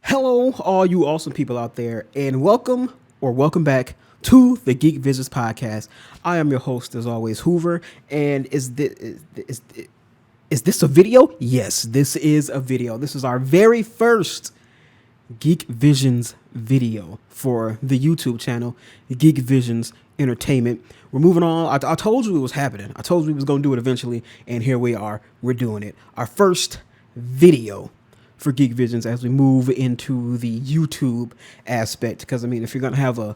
Hello, all you awesome people out there, and welcome back to the Geek Visits podcast. I am your host, as always, Hoover. And is this a video? Yes, this is a video. This is our very first Geek Visions video for the YouTube channel, Geek Visions Entertainment. We're moving on. I told you it was happening. I told you we was going to do it eventually, and here we are. We're doing it. Our first video for Geek Visions as we move into the YouTube aspect. Because I mean, if you're gonna have a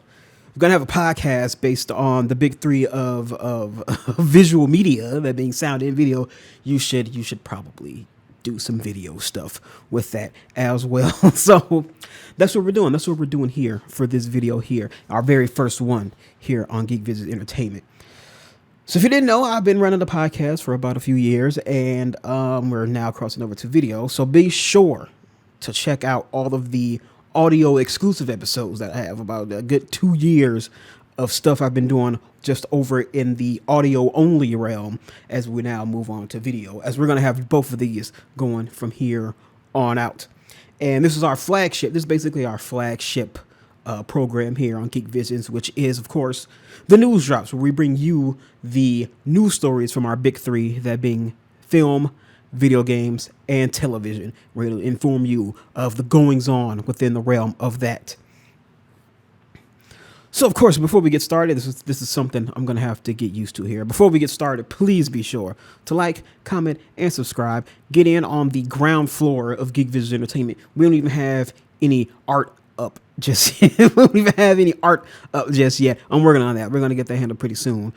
podcast based on the big three of visual media, that being sound and video, you should probably do some video stuff with that as well. So that's what we're doing. That's what we're doing here for this video here, our very first one here on Geek Visions Entertainment. So if you didn't know, I've been running the podcast for about a few years, and we're now crossing over to video. So be sure to check out all of the audio exclusive episodes that I have, about a good 2 years of stuff I've been doing just over in the audio only realm as we now move on to video, as we're going to have both of these going from here on out. And this is our flagship. This is basically our flagship program here on Geek Visions, which is, of course, the news drops, where we bring you the news stories from our big three, that being film, video games, and television. We're going to inform you of the goings on within the realm of that. So, of course, before we get started, this is something I'm going to have to get used to here. Before we get started, please be sure to like, comment, and subscribe. Get in on the ground floor of Geek Visions Entertainment. We don't even have any art up just yet. We don't even have any art up just yet. I'm working on that. We're going to get that handled pretty soon.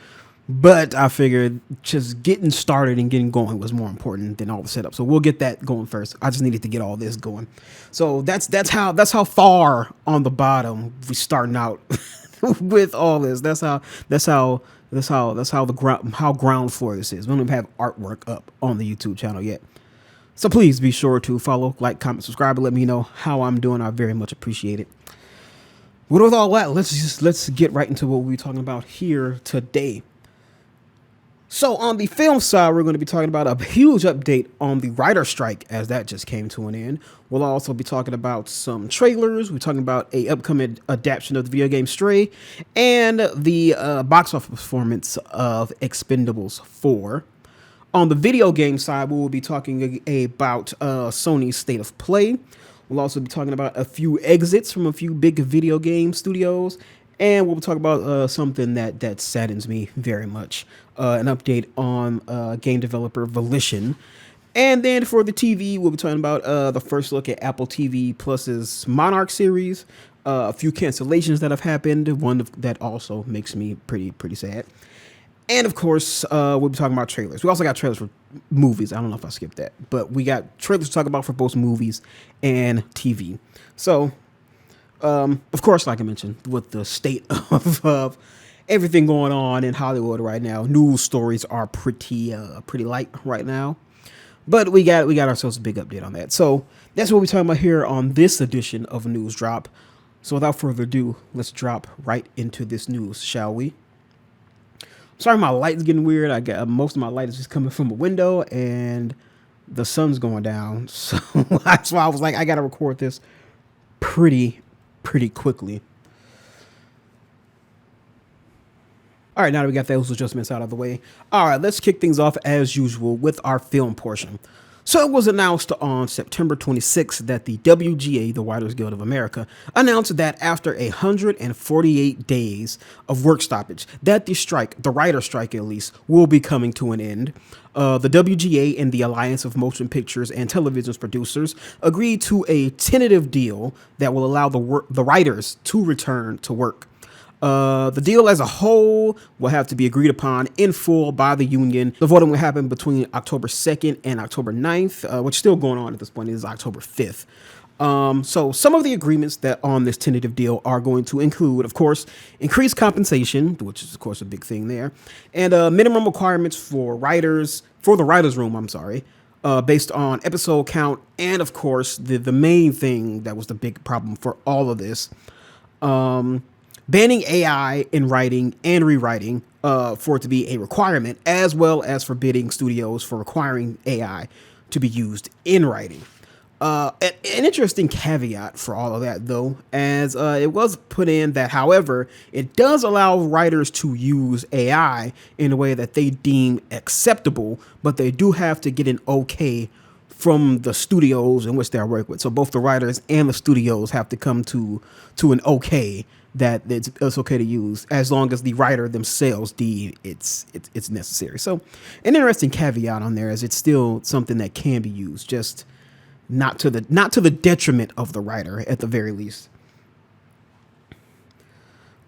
But I figured just getting started and getting going was more important than all the setup. So we'll get that going first. I just needed to get all this going. So that's how far on the bottom we starting out with all this. That's how ground floor this is. We don't even have artwork up on the YouTube channel yet. So please be sure to follow, like, comment, subscribe, and let me know how I'm doing. I very much appreciate it. With all that, let's get right into what we're talking about here today. So on the film side, we're going to be talking about a huge update on the writer strike, as that just came to an end. We'll also be talking about some trailers. We're talking about a upcoming adaptation of the video game Stray, and the box office performance of Expendables 4. On the video game side, we will be talking about Sony's state of play. We'll also be talking about a few exits from a few big video game studios. And we'll talk about something that saddens me very much. An update on game developer Volition. And then for the TV, we'll be talking about the first look at Apple TV Plus's Monarch series. A few cancellations that have happened. One that also makes me pretty sad. And of course, we'll be talking about trailers. We also got trailers for movies. I don't know if I skipped that, but we got trailers to talk about for both movies and TV. So, of course, like I mentioned, with the state of everything going on in Hollywood right now, news stories are pretty light right now. But we got ourselves a big update on that. So that's what we're talking about here on this edition of News Drop. So without further ado, let's drop right into this news, shall we? Sorry, my light's getting weird. I got most of my light is just coming from a window, and the sun's going down. So that's why I was like, I gotta record this pretty quickly. All right, now that we got those adjustments out of the way, all right, let's kick things off as usual with our film portion. So it was announced on September 26th that the WGA, the Writers Guild of America, announced that after 148 days of work stoppage, that the writer strike at least, will be coming to an end. The WGA and the Alliance of Motion Pictures and Television Producers agreed to a tentative deal that will allow the writers to return to work. The deal as a whole will have to be agreed upon in full by the union. The voting will happen between October 2nd and October 9th, which is still going on at this point. It is October 5th. So some of the agreements that on this tentative deal are going to include, of course, increased compensation, which is, of course, a big thing there, and minimum requirements for the writers' room, based on episode count, and, of course, the main thing that was the big problem for all of this, banning AI in writing and rewriting for it to be a requirement, as well as forbidding studios for requiring AI to be used in writing. An interesting caveat for all of that, though, as it was put in that, however, it does allow writers to use AI in a way that they deem acceptable, but they do have to get an okay from the studios in which they're working with. So both the writers and the studios have to come to an okay that it's okay to use, as long as the writer themselves deem it's necessary. So an interesting caveat on there, is it's still something that can be used, just not to the detriment of the writer at the very least.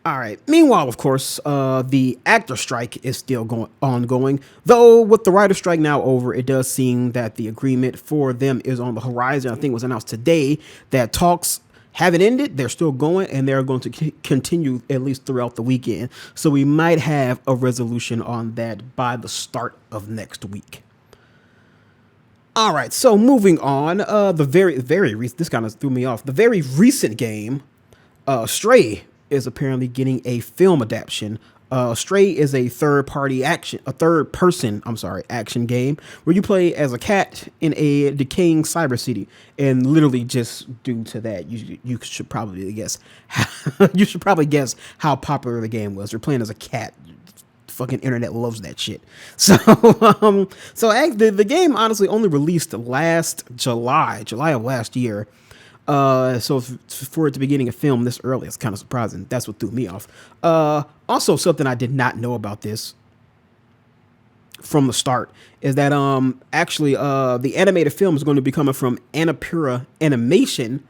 All right. Meanwhile, of course, the actor strike is still ongoing. Though with the writer strike now over, it does seem that the agreement for them is on the horizon. I think it was announced today that talks haven't ended. They're still going, and they're going to continue at least throughout the weekend. So we might have a resolution on that by the start of next week. All right. So moving on, this kind of threw me off. The very recent game, Stray, is apparently getting a film adaptation. Stray is a third-person action game where you play as a cat in a decaying cyber city, and literally just due to that, you should probably guess how popular the game was. You're playing as a cat. Fucking internet loves that shit. So, the game honestly only released last July of last year. So for it to be getting a film this early, it's kind of surprising. That's what threw me off. Also, something I did not know about this from the start is that actually the animated film is going to be coming from Annapurna Animation,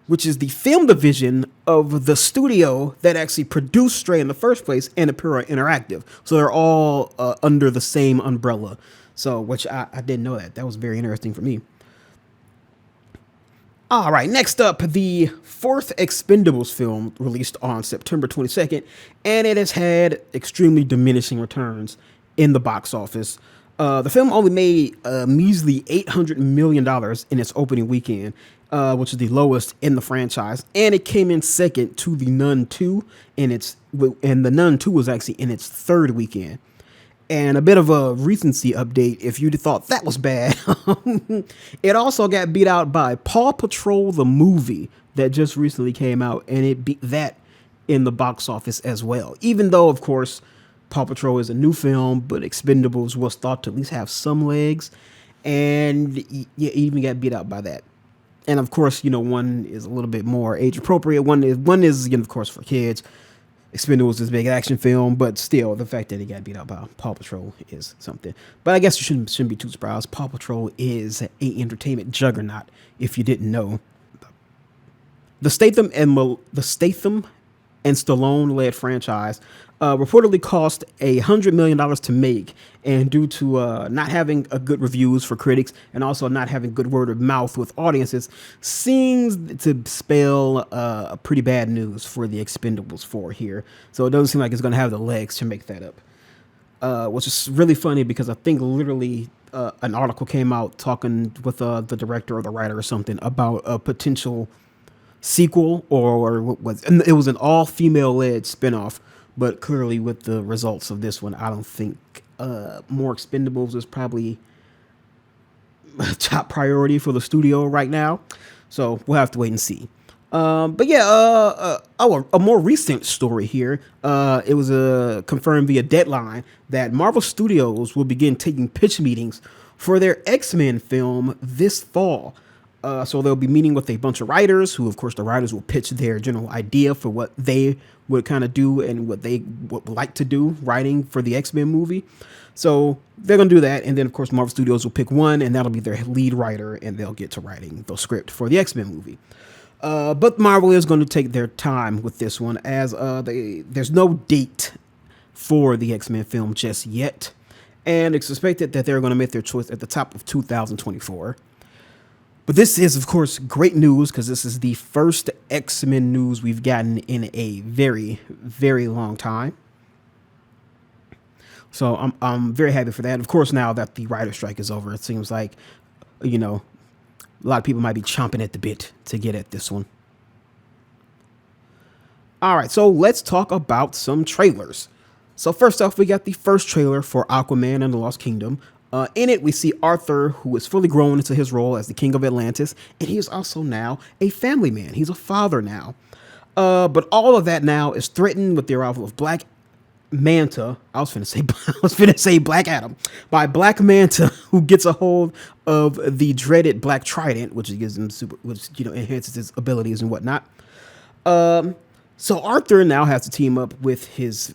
which is the film division of the studio that actually produced Stray in the first place, Annapurna Interactive. So they're all under the same umbrella. So, which I didn't know that. That was very interesting for me. All right, next up, the fourth Expendables film released on September 22nd, and it has had extremely diminishing returns in the box office. The film only made a measly $800 million in its opening weekend, which is the lowest in the franchise, and it came in second to The Nun 2, and The Nun 2 was actually in its third weekend. And a bit of a recency update, if you'd thought that was bad, it also got beat out by Paw Patrol the movie that just recently came out, and it beat that in the box office as well. Even though, of course, Paw Patrol is a new film, but Expendables was thought to at least have some legs, and it even got beat out by that. And of course, one is a little bit more age appropriate. One is of course, for kids. Expendables is a big action film, but still, the fact that it got beat out by Paw Patrol is something. But I guess you shouldn't be too surprised. Paw Patrol is an entertainment juggernaut, if you didn't know. The Statham and Stallone-led franchise reportedly cost $100 million to make, and due to not having a good reviews for critics and also not having good word of mouth with audiences, seems to spell pretty bad news for the Expendables 4 here. So it doesn't seem like it's going to have the legs to make that up, which is really funny because I think literally an article came out talking with the director or the writer or something about a potential sequel, and it was an all-female led spinoff. But clearly, with the results of this one, I don't think more Expendables is probably a top priority for the studio right now. So we'll have to wait and see. But yeah, a more recent story here. It was confirmed via Deadline that Marvel Studios will begin taking pitch meetings for their X-Men film this fall. So they'll be meeting with a bunch of writers who, of course, the writers will pitch their general idea for what they would kind of do and what they would like to do writing for the X-Men movie. So they're going to do that. And then, of course, Marvel Studios will pick one, and that'll be their lead writer, and they'll get to writing the script for the X-Men movie. But Marvel is going to take their time with this one, as there's no date for the X-Men film just yet. And it's suspected that they're going to make their choice at the top of 2024. But this is, of course, great news because this is the first X-Men news we've gotten in a very, very long time. So I'm very happy for that. Of course, now that the writer strike is over, it seems like, a lot of people might be chomping at the bit to get at this one. All right, so let's talk about some trailers. So first off, we got the first trailer for Aquaman and the Lost Kingdom. In it, we see Arthur, who is fully grown into his role as the king of Atlantis, and he is also now a family man. He's a father now. But all of that now is threatened with the arrival of Black Manta. I was finna say Black Adam by Black Manta, who gets a hold of the dreaded Black Trident, which gives him which enhances his abilities and whatnot. So Arthur now has to team up with his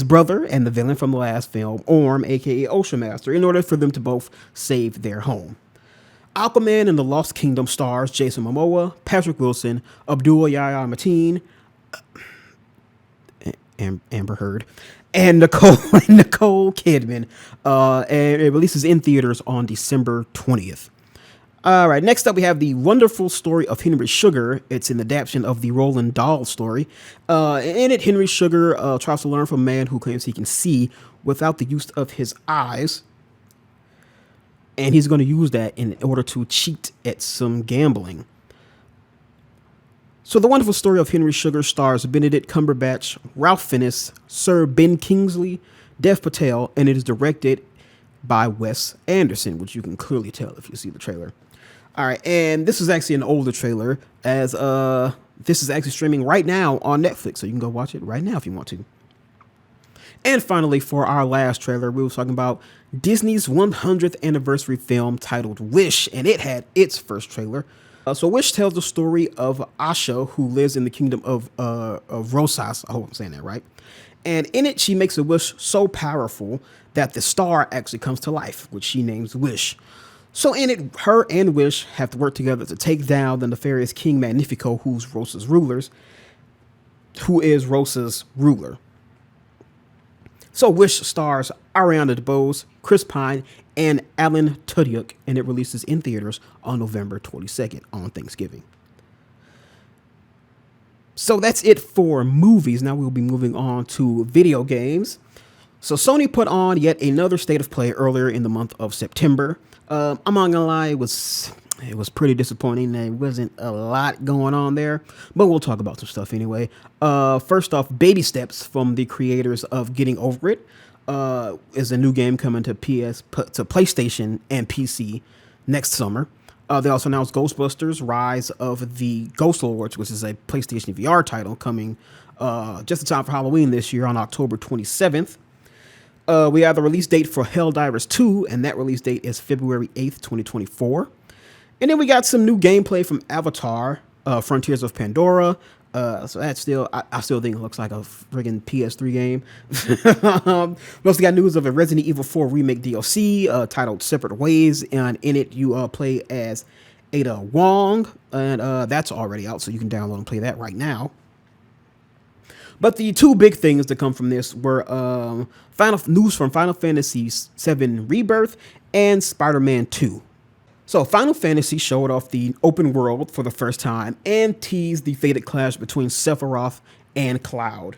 brother and the villain from the last film, Orm, aka Ocean Master, in order for them to both save their home. Aquaman and the Lost Kingdom stars Jason Momoa, Patrick Wilson, Abdul Yahya Mateen, Amber Heard, and Nicole Kidman. And it releases in theaters on December 20th. All right, next up we have The Wonderful Story of Henry Sugar. It's an adaptation of the Roald Dahl story. In it, Henry Sugar tries to learn from a man who claims he can see without the use of his eyes. And he's going to use that in order to cheat at some gambling. So The Wonderful Story of Henry Sugar stars Benedict Cumberbatch, Ralph Fiennes, Sir Ben Kingsley, Dev Patel, and it is directed by Wes Anderson, which you can clearly tell if you see the trailer. All right, and this is actually an older trailer, as this is actually streaming right now on Netflix, so you can go watch it right now if you want to. And finally, for our last trailer, we were talking about Disney's 100th anniversary film titled Wish, and it had its first trailer. So Wish tells the story of Asha, who lives in the kingdom of Rosas. I hope I'm saying that right. And in it, she makes a wish so powerful that the star actually comes to life, which she names Wish. So in it, her and Wish have to work together to take down the nefarious King Magnifico, who is Rosa's ruler. So Wish stars Ariana DeBose, Chris Pine, and Alan Tudyk, and it releases in theaters on November 22nd on Thanksgiving. So that's it for movies. Now we'll be moving on to video games. So Sony put on yet another State of Play earlier in the month of September. I'm not gonna lie, it was pretty disappointing. There wasn't a lot going on there, but we'll talk about some stuff anyway. First off, Baby Steps from the creators of Getting Over It is a new game coming to PlayStation and PC next summer. They also announced Ghostbusters: Rise of the Ghost Lords, which is a PlayStation VR title coming just in time for Halloween this year on October 27th. We have the release date for Helldivers 2, and that release date is February 8th, 2024. And then we got some new gameplay from Avatar, Frontiers of Pandora. So that's I still think it looks like a friggin' PS3 game. We also got news of a Resident Evil 4 remake DLC titled Separate Ways, and in it you play as Ada Wong, and that's already out, so you can download and play that right now. But the two big things that come from this were news from Final Fantasy VII Rebirth and Spider-Man 2. So Final Fantasy showed off the open world for the first time and teased the fated clash between Sephiroth and Cloud.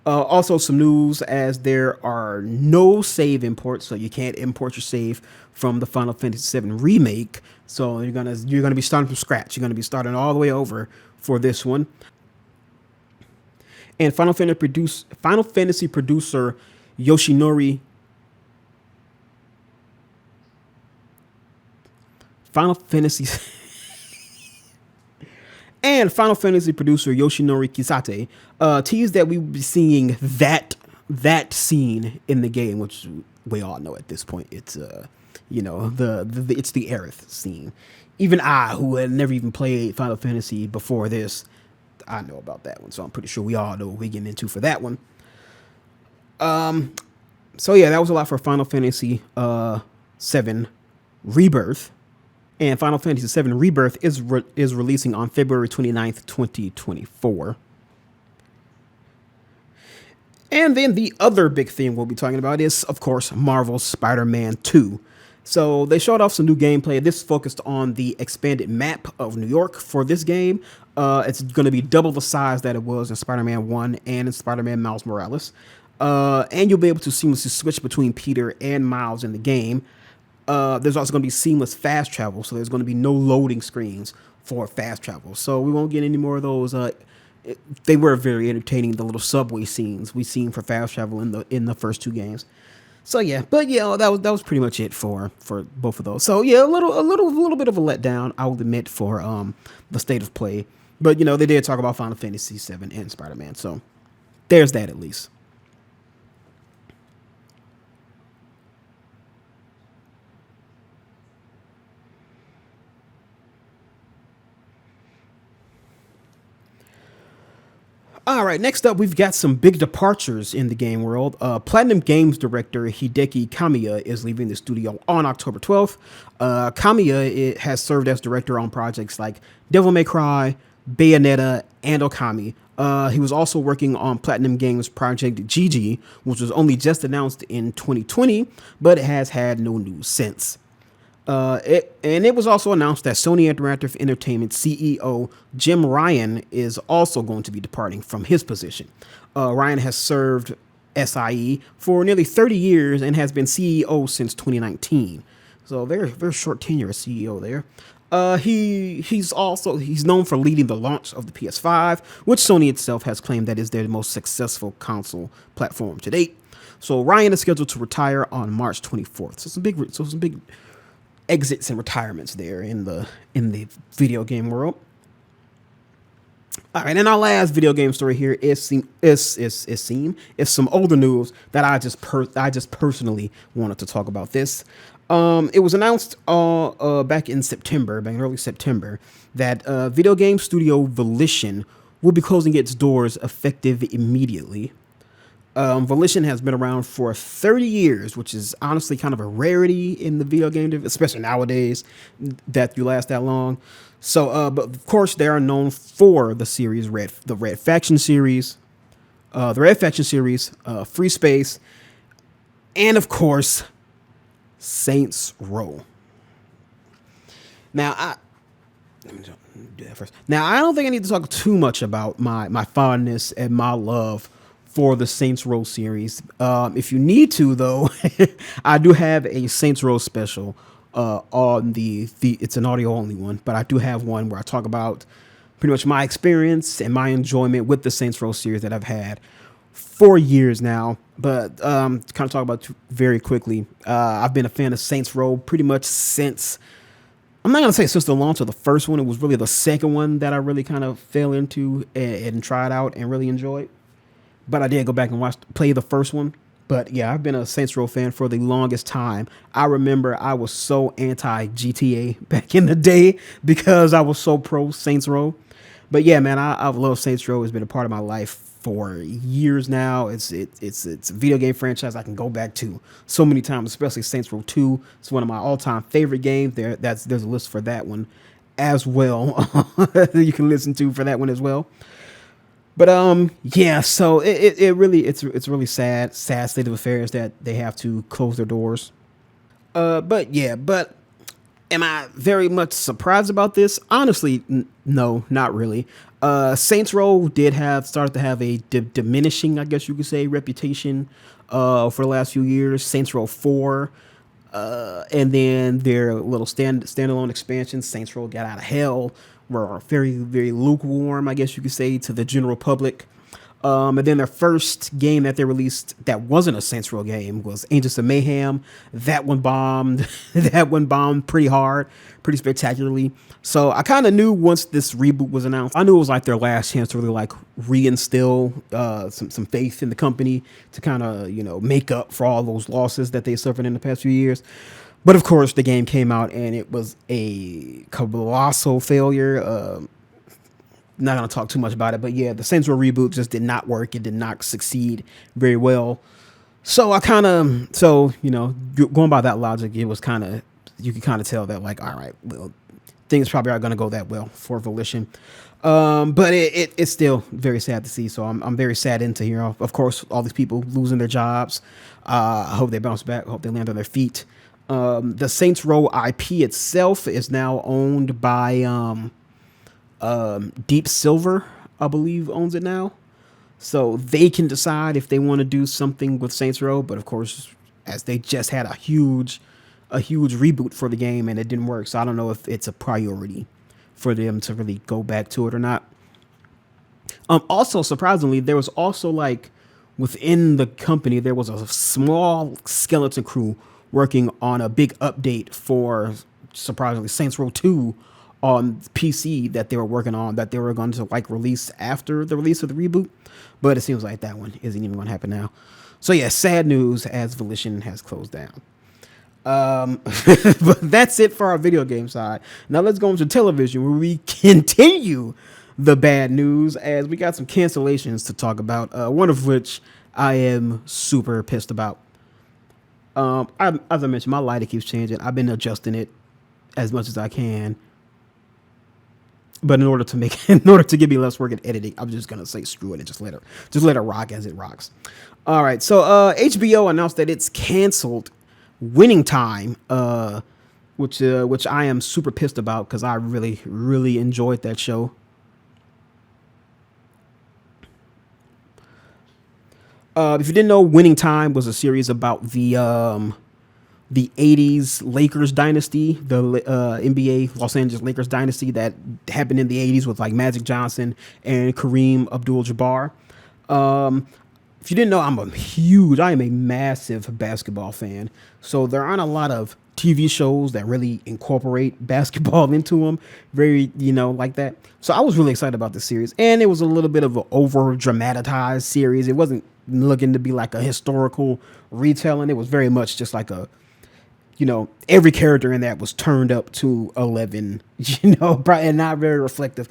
Also some news, as there are no save imports, so you can't import your save from the Final Fantasy VII Remake. So you're gonna be starting from scratch. You're gonna be starting all the way over for this one. And Final Fantasy producer Yoshinori Kisate teased that we will be seeing that scene in the game, which we all know at this point. It's it's the Aerith scene. Even I, who had never even played Final Fantasy before this, I know about that one, so I'm pretty sure we all know what we're getting into for that one. So yeah, that was a lot for Final Fantasy VII Rebirth. And Final Fantasy VII Rebirth is releasing on February 29th, 2024. And then the other big thing we'll be talking about is, of course, Marvel's Spider-Man 2. So they showed off some new gameplay. This focused on the expanded map of New York for this game. It's going to be double the size that it was in Spider-Man 1 and in Spider-Man Miles Morales. And you'll be able to seamlessly switch between Peter and Miles in the game. There's also going to be seamless fast travel, so there's going to be no loading screens for fast travel. So we won't get any more of those. They were very entertaining, the little subway scenes we've seen for fast travel in the first two games. So yeah, but yeah, that was pretty much it for both of those. So yeah, a little bit of a letdown, I will admit, for the state of play. But they did talk about Final Fantasy VII and Spider-Man, so there's that at least. All right, next up, we've got some big departures in the game world. Platinum Games director Hideki Kamiya is leaving the studio on October 12th. Kamiya has served as director on projects like Devil May Cry, Bayonetta, and Okami. He was also working on Platinum Games project Gigi, which was only just announced in 2020, but has had no news since. It was also announced that Sony Interactive Entertainment CEO Jim Ryan is also going to be departing from his position. Ryan has served SIE for nearly 30 years and has been CEO since 2019. So very short tenure as CEO there. He's known for leading the launch of the PS5, which Sony itself has claimed that is their most successful console platform to date. So Ryan is scheduled to retire on March 24th. So some big exits and retirements there in the video game world. All right, and our last video game story here is some older news that I just personally wanted to talk about this. It was announced back in early September, that video game studio Volition will be closing its doors effective immediately. Volition has been around for 30 years, which is honestly kind of a rarity in the video game, especially nowadays, that you last that long. So, but of course, they are known for the series the Red Faction series, Free Space, and of course, Saints Row. Now, let me do that first. Now, I don't think I need to talk too much about my fondness and my love for the Saints Row series. If you need to, though, I do have a Saints Row special on the it's an audio only one, but I do have one where I talk about pretty much my experience and my enjoyment with the Saints Row series that I've had for years now. But kind of talk about very quickly. I've been a fan of Saints Row pretty much since. I'm not gonna say since the launch of the first one. It was really the second one that I really kind of fell into and tried out and really enjoyed. But I did go back and play the first one. But yeah, I've been a Saints Row fan for the longest time. I remember I was so anti GTA back in the day because I was so pro Saints Row. But yeah, man, I've loved Saints Row. It's been a part of my life for years now. It's a video game franchise I can go back to so many times, especially Saints Row 2. It's one of my all-time favorite games. There's a list for that one as well that you can listen to for that one as well. But yeah, so it's really sad state of affairs that they have to close their doors. But am I very much surprised about this? Honestly, no, not really. Saints Row did started to have a diminishing, I guess you could say, reputation for the last few years. Saints Row 4, and then their little standalone expansion, Saints Row Got Out of Hell, were very, very lukewarm, I guess you could say, to the general public. And then their first game that they released that wasn't a Saints Row game was Agents of Mayhem. That one bombed. That one bombed pretty hard, pretty spectacularly. So I kind of knew once this reboot was announced, I knew it was like their last chance to really like reinstill some faith in the company to kind of, make up for all those losses that they suffered in the past few years. But of course, the game came out and it was a colossal failure. Not going to talk too much about it, but yeah, the Saints Row reboot just did not work. It did not succeed very well. So going by that logic, it was you could kind of tell that like, all right, well, things probably aren't going to go that well for Volition. But it's still very sad to see. So I'm very sad to hear, of course, all these people losing their jobs. I hope they bounce back. I hope they land on their feet. The Saints Row IP itself is now owned by Deep Silver, I believe, owns it now. So they can decide if they want to do something with Saints Row. But of course, as they just had a huge reboot for the game and it didn't work. So I don't know if it's a priority for them to really go back to it or not. Also, surprisingly, there was also like within the company, there was a small skeleton crew working on a big update for, surprisingly, Saints Row 2 on PC that they were working on, that they were going to like release after the release of the reboot. But it seems like that one isn't even going to happen now. So yeah, sad news as Volition has closed down. But that's it for our video game side. Now let's go into television, where we continue the bad news, as we got some cancellations to talk about, one of which I am super pissed about. As I mentioned, my lighting keeps changing. I've been adjusting it as much as I can, but in order to give me less work in editing, I'm just gonna say screw it and just let it rock as it rocks. All right, so HBO announced that it's canceled Winning Time, which I am super pissed about, because I really enjoyed that show. If you didn't know, Winning Time was a series about the 80s Lakers dynasty, the NBA Los Angeles Lakers dynasty that happened in the 80s with like Magic Johnson and Kareem Abdul-Jabbar. If you didn't know, I am a massive basketball fan. So there aren't a lot of TV shows that really incorporate basketball into them, very, like that. So I was really excited about this series, and it was a little bit of an over dramatized series. It wasn't looking to be like a historical retelling. It was very much just like a, every character in that was turned up to 11, probably not very reflective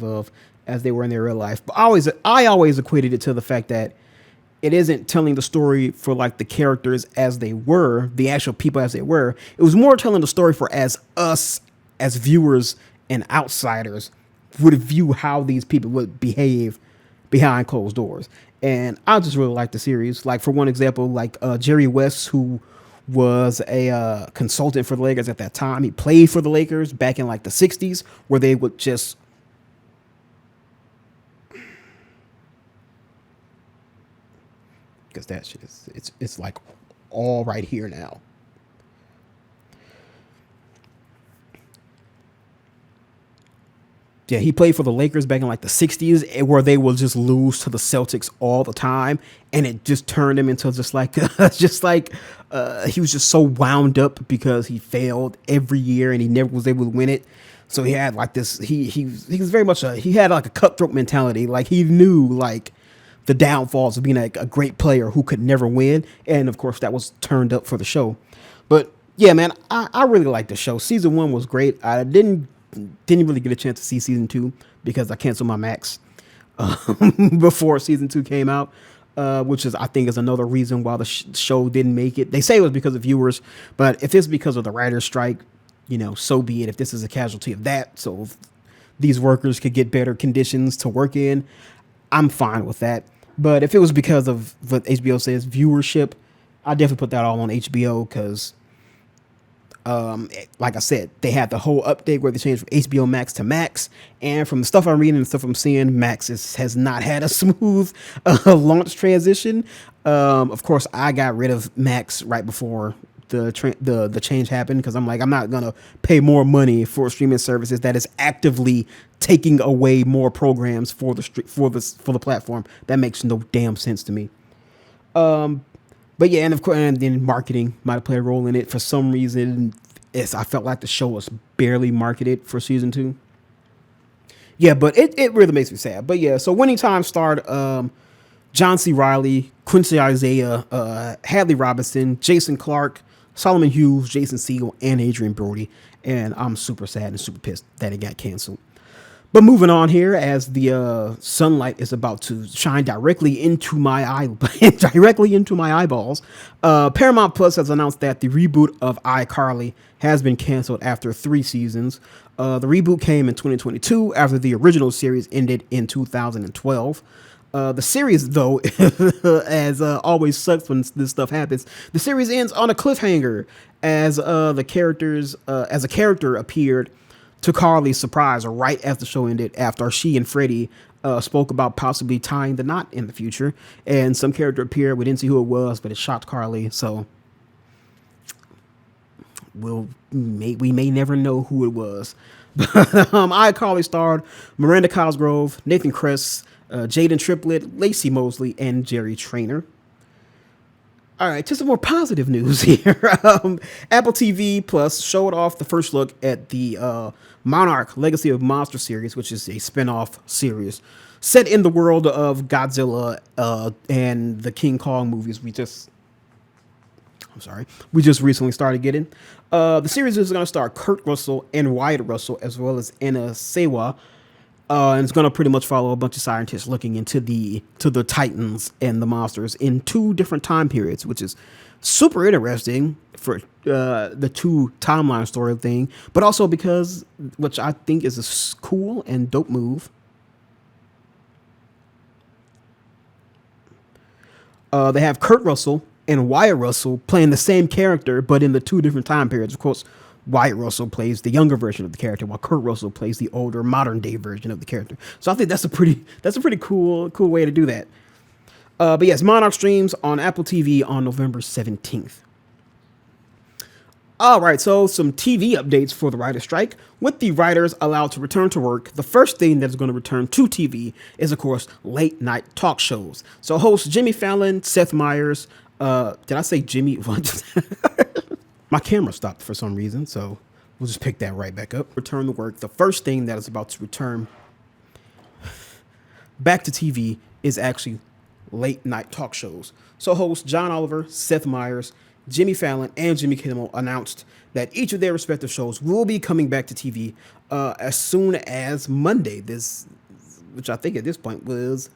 of as they were in their real life. But I always equated it to the fact that it isn't telling the story for like the characters as they were, the actual people as they were. It was more telling the story for as us, as viewers and outsiders, would view how these people would behave behind closed doors. And I just really like the series. Like, for one example, like Jerry West, who was a consultant for the Lakers at that time. He played for the Lakers back in like the 60s, where they would just because that shit is it's like all right here now. Yeah, he played for the Lakers back in like the 60s, where they will just lose to the Celtics all the time, and it just turned him into just like he was just so wound up because he failed every year and he never was able to win it. So he had like this, he was very much he had like a cutthroat mentality. Like, he knew like the downfalls of being a great player who could never win, and of course that was turned up for the show. But yeah, man, I really liked the show. Season 1 was great. I didn't really get a chance to see season 2 because I canceled my Max before season 2 came out, which I think is another reason why the show didn't make it. They say it was because of viewers, but if it's because of the writer's strike, so be it. If this is a casualty of that, so if these workers could get better conditions to work in, I'm fine with that. But if it was because of what HBO says, viewership, I definitely put that all on HBO, because like I said, they had the whole update where they changed from HBO Max to Max, and from the stuff I'm reading and stuff I'm seeing, Max has not had a smooth launch transition. Of course, I got rid of Max right before the change happened, because I'm like, I'm not gonna pay more money for streaming services that is actively taking away more programs for the platform. That makes no damn sense to me. But yeah, and of course, and then marketing might play a role in it. For some reason, I felt like the show was barely marketed for season 2. Yeah, but it really makes me sad. But yeah, so Winning Time starred John C. Reilly, Quincy Isaiah, Hadley Robinson, Jason Clarke, Solomon Hughes, Jason Segel, and Adrian Brody. And I'm super sad and super pissed that it got canceled. But moving on here, as the sunlight is about to shine directly into my eyeballs, Paramount Plus has announced that the reboot of iCarly has been canceled after 3 seasons. The reboot came in 2022 after the original series ended in 2012. The series, though, as always sucks when this stuff happens, the series ends on a cliffhanger, as a character appeared to Carly's surprise right as the show ended, after she and Freddie spoke about possibly tying the knot in the future. And some character appeared. We didn't see who it was, but it shocked Carly. So we may never know who it was. iCarly starred Miranda Cosgrove, Nathan Kress, Jaden Triplett, Lacey Mosley, and Jerry Trainer. All right, to some more positive news here. Apple TV Plus showed off the first look at the Monarch Legacy of Monster series, which is a spin-off series set in the world of Godzilla and the King Kong movies we just recently started getting. The series is going to star Kurt Russell and Wyatt Russell, as well as Anna Sewa. And it's going to pretty much follow a bunch of scientists looking into the Titans and the monsters in 2 different time periods, which is super interesting for the 2 timeline story thing, but also because, which I think is a cool and dope move. They have Kurt Russell and Wyatt Russell playing the same character, but in the 2 different time periods. Of course, Wyatt Russell plays the younger version of the character, while Kurt Russell plays the older, modern day version of the character. So I think that's a pretty cool way to do that. But yes, Monarch streams on Apple TV on November 17th. All right, so some TV updates for the writer's strike. With the writers allowed to return to work, the first thing that's going to return to TV is, of course, late night talk shows. So hosts Jimmy Fallon, Seth Meyers, did I say Jimmy? What? My camera stopped for some reason, so we'll just pick that right back up. Return to work. The first thing that is about to return back to TV is actually late night talk shows. So hosts John Oliver, Seth Meyers, Jimmy Fallon, and Jimmy Kimmel announced that each of their respective shows will be coming back to TV as soon as Monday, which I think at this point was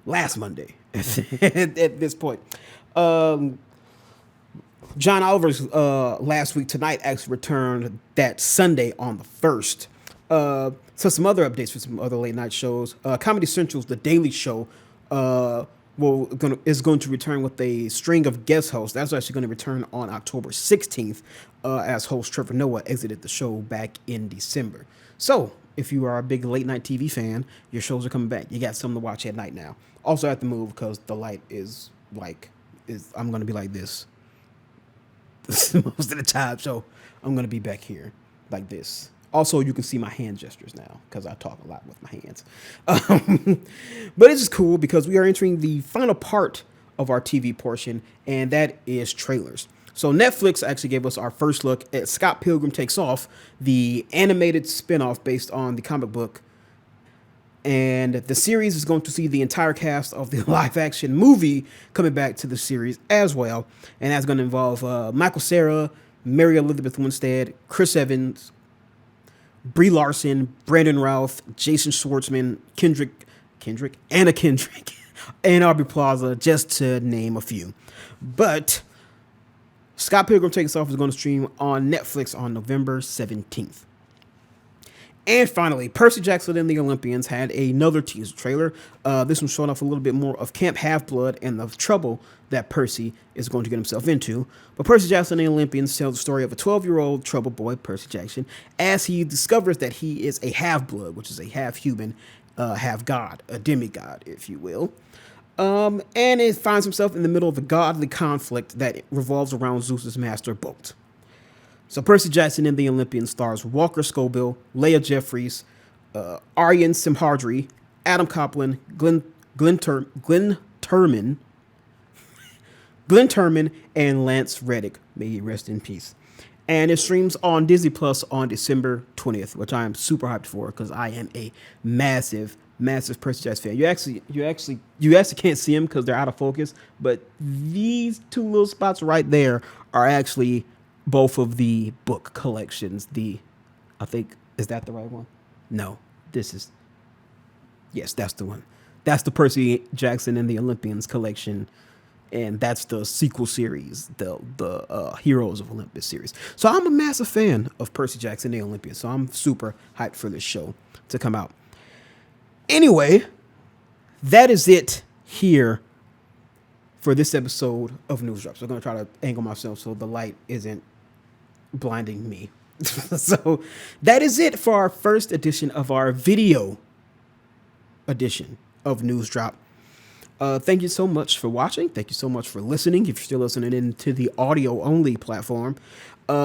last Monday at this point. John Oliver's last week tonight actually returned that Sunday on the 1st. So some other updates for some other late night shows. Comedy Central's The Daily Show is going to return with a string of guest hosts. That's actually going to return on October 16th as host Trevor Noah exited the show back in December. So if you are a big late night TV fan, your shows are coming back. You got something to watch at night now. Also, I have to move because the light is I'm going to be like this most of the time, so I'm going to be back here like this. Also, you can see my hand gestures now because I talk a lot with my hands. But it's just cool because we are entering the final part of our TV portion, and that is trailers. So Netflix actually gave us our first look at Scott Pilgrim Takes Off, the animated spinoff based on the comic book. And the series is going to see the entire cast of the live-action movie coming back to the series as well. And that's going to involve Michael Cera, Mary Elizabeth Winstead, Chris Evans, Brie Larson, Brandon Routh, Jason Schwartzman, Anna Kendrick, and Aubrey Plaza, just to name a few. But Scott Pilgrim Takes Off is going to stream on Netflix on November 17th. And finally, Percy Jackson and the Olympians had another teaser trailer. This one showing off a little bit more of Camp Half-Blood and the trouble that Percy is going to get himself into. But Percy Jackson and the Olympians tell the story of a 12-year-old trouble boy, Percy Jackson, as he discovers that he is a half-blood, which is a half-human, half-god, a demigod, if you will. And it finds himself in the middle of a godly conflict that revolves around Zeus's master, Bolt. So Percy Jackson and the Olympians stars Walker Scobell, Leah Jeffries, Aryan Simhardri, Adam Copland, Glenn Turman, and Lance Reddick. May he rest in peace. And it streams on Disney Plus on December 20th, which I am super hyped for because I am a massive Percy Jackson fan. You actually can't see them because they're out of focus, but these 2 little spots right there are actually both of the book collections. I think, is that the right one? No, yes, that's the one. That's the Percy Jackson and the Olympians collection, and that's the sequel series, the Heroes of Olympus series. So I'm a massive fan of Percy Jackson and the Olympians, so I'm super hyped for this show to come out. Anyway, that is it here for this episode of News Drops. I'm going to try to angle myself so the light isn't blinding me. So that is it for our first edition of our video edition of News Drop. Thank you so much for watching. Thank you so much for listening. If you're still listening into the audio-only platform.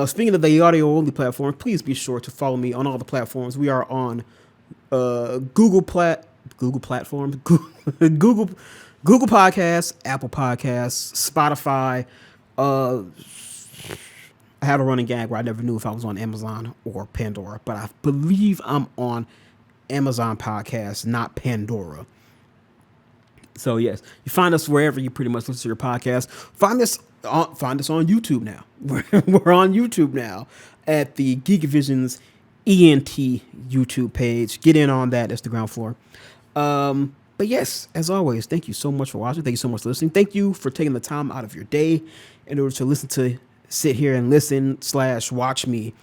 Speaking of the audio-only platform, please be sure to follow me on all the platforms. We are on Google Google platforms, Google Podcasts, Apple Podcasts, Spotify. I had a running gag where I never knew if I was on Amazon or Pandora, but I believe I'm on Amazon Podcasts, not Pandora. So yes, you find us wherever you pretty much listen to your podcast. Find us on YouTube now. We're on YouTube now at the Geek Visions ENT YouTube page. Get in on that. That's the ground floor. But yes, as always, thank you so much for watching. Thank you so much for listening. Thank you for taking the time out of your day in order to sit here and listen / watch me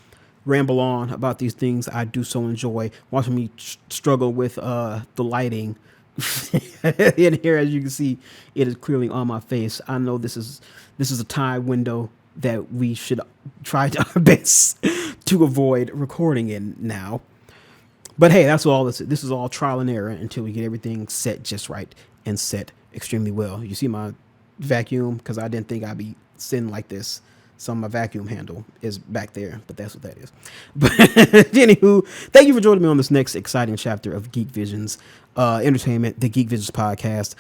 ramble on about these things I do so enjoy. Watching me struggle with the lighting. In here, as you can see, it is clearly on my face. I know this is a time window that we should try our best to avoid recording in now. But hey, that's all. This is all trial and error until we get everything set just right and set extremely well. You see my vacuum, because I didn't think I'd be sitting like this. So my vacuum handle is back there, but that's what that is. But anywho, thank you for joining me on this next exciting chapter of Geek Visions Entertainment, the Geek Visions podcast.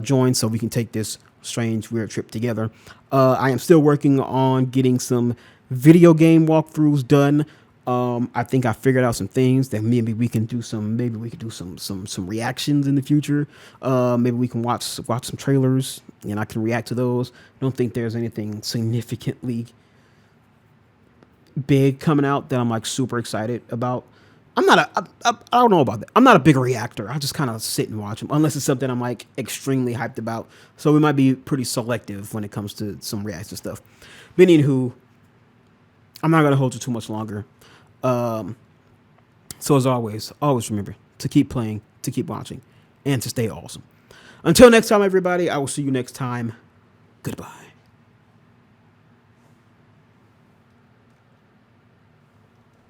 Join so we can take this strange, weird trip together. I am still working on getting some video game walkthroughs done. I think I figured out some things that maybe we can do some reactions in the future. Maybe we can watch some trailers and I can react to those. I don't think there's anything significantly big coming out that I'm like super excited about. I don't know about that. I'm not a big reactor. I just kind of sit and watch them unless it's something I'm like extremely hyped about. So we might be pretty selective when it comes to some reaction stuff. But anywho, I'm not going to hold you too much longer. So as always remember to keep playing, to keep watching, and to stay awesome. Until next time, everybody, I will see you next time. Goodbye.